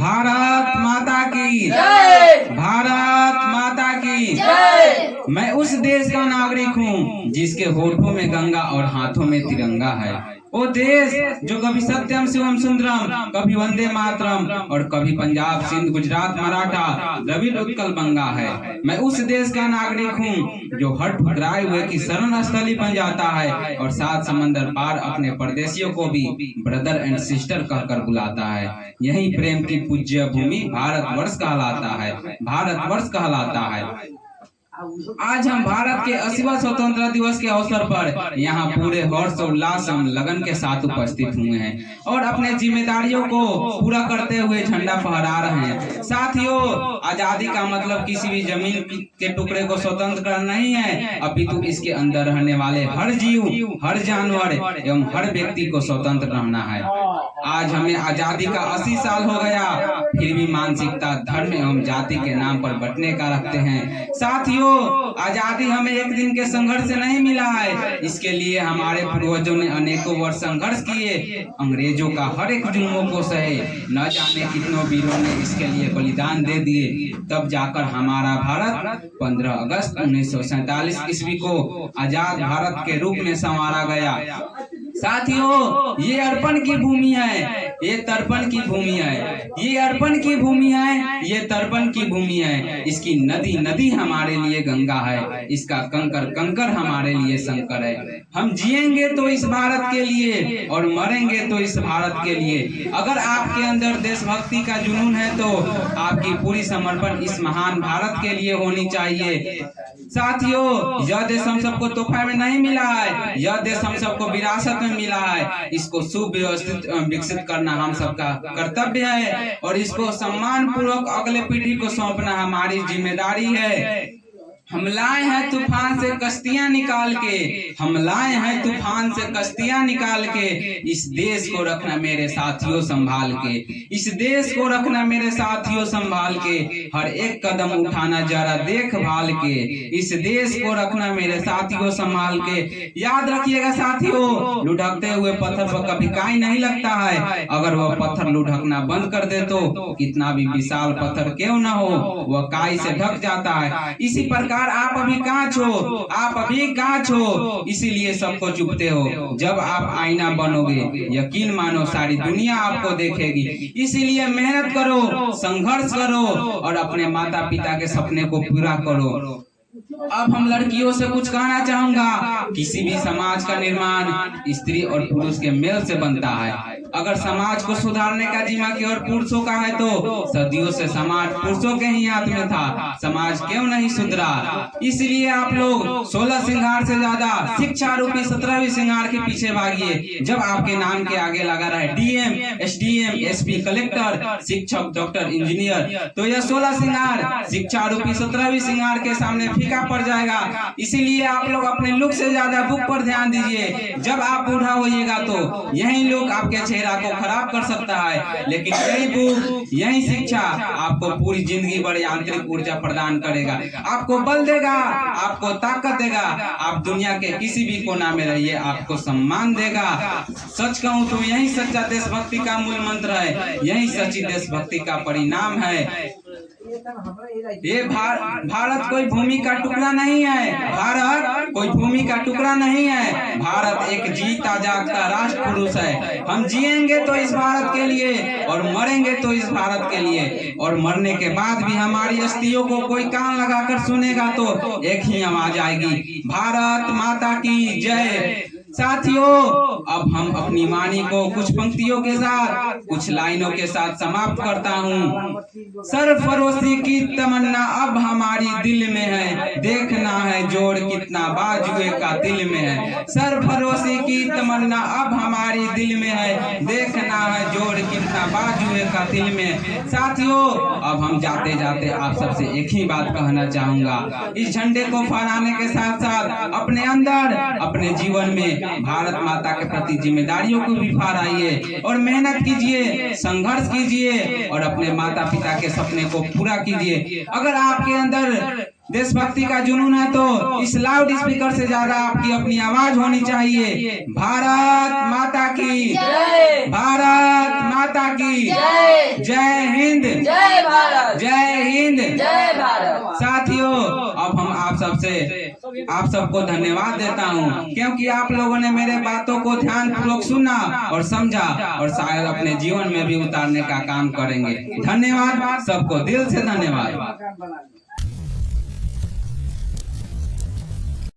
भारत माता की जय। भारत माता की जय। मैं उस देश का नागरिक हूँ जिसके होठों में गंगा और हाथों में तिरंगा है। वो देश जो कभी सत्यम शिवम सुंदरम, कभी वंदे मातरम और कभी पंजाब सिंध गुजरात मराठा द्रविड़ उत्कल बंगा है। मैं उस देश का नागरिक हूँ जो हर ठुकराए हुए की शरण स्थली बन जाता है और सात समंदर पार अपने परदेशियों को भी ब्रदर एंड सिस्टर कहकर बुलाता है। यही प्रेम की पूज्य भूमि भारतवर्ष कहलाता है, भारतवर्ष कहलाता है। आज हम भारत के 80वां स्वतंत्रता दिवस के अवसर पर यहाँ पूरे हर्ष और उल्लास लगन के साथ उपस्थित हुए हैं और अपने जिम्मेदारियों को पूरा करते हुए झंडा फहरा रहे हैं। साथियों, आजादी का मतलब किसी भी जमीन के टुकड़े को स्वतंत्र करना नहीं है, अपितु इसके अंदर रहने वाले हर जीव, हर जानवर एवं हर व्यक्ति को स्वतंत्र रहना है। आज हमें आजादी का 80 साल हो गया, फिर भी मानसिकता धर्म एवं जाति के नाम पर बंटने का रखते हैं। साथियों, आजादी हमें एक दिन के संघर्ष से नहीं मिला है, इसके लिए हमारे पूर्वजों ने अनेकों वर्ष संघर्ष किए, अंग्रेजों का हर एक जुल्मों को सहे, न जाने कितनों वीरों ने इसके लिए बलिदान दे दिए। तब जाकर हमारा भारत 15 अगस्त 1947 ईस्वी को आजाद भारत के रूप में संवारा गया। साथियों, ये अर्पण की भूमि है, ये तर्पण की भूमि है, ये अर्पण की भूमि है, ये तर्पण की भूमि है। इसकी नदी नदी हमारे लिए गंगा है, इसका कंकर कंकर हमारे लिए शंकर है। हम जिएंगे तो इस भारत के लिए और मरेंगे तो इस भारत के लिए। अगर आपके अंदर देशभक्ति का जुनून है तो आपकी पूरी समर्पण इस महान भारत के लिए होनी चाहिए। साथियों, यह देश हम सबको तोहफे में नहीं मिला है, यह देश हम सबको विरासत में मिला है। इसको सुव्यवस्थित विकसित करना हम सबका कर्तव्य है और इसको सम्मान पूर्वक अगले पीढ़ी को सौंपना हमारी जिम्मेदारी है। हम लाए हैं तूफान से कश्तियां निकाल के, हम लाए हैं तूफान से कश्तियां निकाल के। इस देश को रखना मेरे साथियों संभाल के, इस देश को रखना मेरे साथियों संभाल के। हर एक कदम उठाना जरा देखभाल के, इस देश को रखना मेरे साथियों संभाल के। याद रखिएगा साथियों, लुढ़कते हुए पत्थर पर कभी काई नहीं लगता है। अगर वह पत्थर लुढ़कना बंद कर दे तो कितना भी विशाल पत्थर क्यों न हो, वह काई से ढक जाता है। इसी प्रकार आप अभी कांच हो, आप अभी कांच हो, इसीलिए सबको चुभते हो। जब आप आईना बनोगे, यकीन मानो सारी दुनिया आपको देखेगी। इसीलिए मेहनत करो, संघर्ष करो और अपने माता पिता के सपने को पूरा करो। अब हम लड़कियों से कुछ कहना चाहूंगा। किसी भी समाज का निर्माण स्त्री और पुरुष के मेल से बनता है। अगर समाज को सुधारने का जिम्मा केवल पुरुषों का है तो सदियों से समाज पुरुषों के ही हाथ में था, समाज क्यों नहीं सुधरा। इसलिए आप लोग 16 श्रृंगार से ज्यादा शिक्षा रूपी 17वीं श्रृंगार के पीछे भागिए। जब आपके नाम के आगे लगा रहे डीएम, एसडीएम, एसपी, कलेक्टर, शिक्षक, डॉक्टर, इंजीनियर, तो यह 16 श्रृंगार शिक्षा रूपी 17वीं श्रृंगार के सामने फीका पड़ जाएगा। इसीलिए आप लोग अपने लुक से ज्यादा बुक पर ध्यान दीजिए। जब आप बूढ़ा होइएगा तो यही लोग आपके चेहरा को खराब कर सकता है, लेकिन यही बुक, यही शिक्षा आपको पूरी जिंदगी बड़ी आंतरिक ऊर्जा प्रदान करेगा, आपको बल देगा, आपको ताकत देगा। आप दुनिया के किसी भी कोना में रहिए, आपको सम्मान देगा। सच कहूँ तो यही सच्चा देशभक्ति का मूल मंत्र है, यही सच्ची देशभक्ति का परिणाम है। ये भारत कोई भूमि का टुकड़ा नहीं है, भारत कोई भूमि का टुकड़ा नहीं है। भारत एक जीता जागता राष्ट्र पुरुष है। हम जिएंगे तो इस भारत के लिए और मरेंगे तो इस भारत के लिए, और मरने के बाद भी हमारी अस्थियों को कोई कान लगाकर सुनेगा तो एक ही आवाज आएगी, भारत माता की जय। साथियों, अब हम अपनी वाणी को कुछ पंक्तियों के साथ, कुछ लाइनों के साथ समाप्त करता हूँ। सरफरोशी की तमन्ना अब हमारी दिल में है, देखना है जोड़ कितना बाजुए का दिल में है। सरफरोशी की तमन्ना अब हमारी दिल में है, देखना है जोड़ कितना बाजुए का दिल में। साथियों, अब हम जाते जाते आप सबसे एक ही बात कहना चाहूंगा, इस झंडे को फहराने के साथ साथ अपने अंदर, अपने जीवन में भारत माता के प्रति जिम्मेदारियों को भी फहराइए और मेहनत कीजिए, संघर्ष कीजिए और अपने माता पिता के सपने को पूरा कीजिए। अगर आपके अंदर देशभक्ति का जुनून है तो इस लाउड स्पीकर से ज्यादा आपकी अपनी आवाज होनी चाहिए। भारत माता की जय, भारत माता की जय, जय हिंद, जय भारत, जय हिंद, जय भारत। साथियों, अब हम आप सबको धन्यवाद देता हूँ, क्योंकि आप लोगों ने मेरे बातों को ध्यान पूर्वक सुना और समझा और शायद अपने जीवन में भी उतारने का काम करेंगे। धन्यवाद सबको, दिल से धन्यवाद।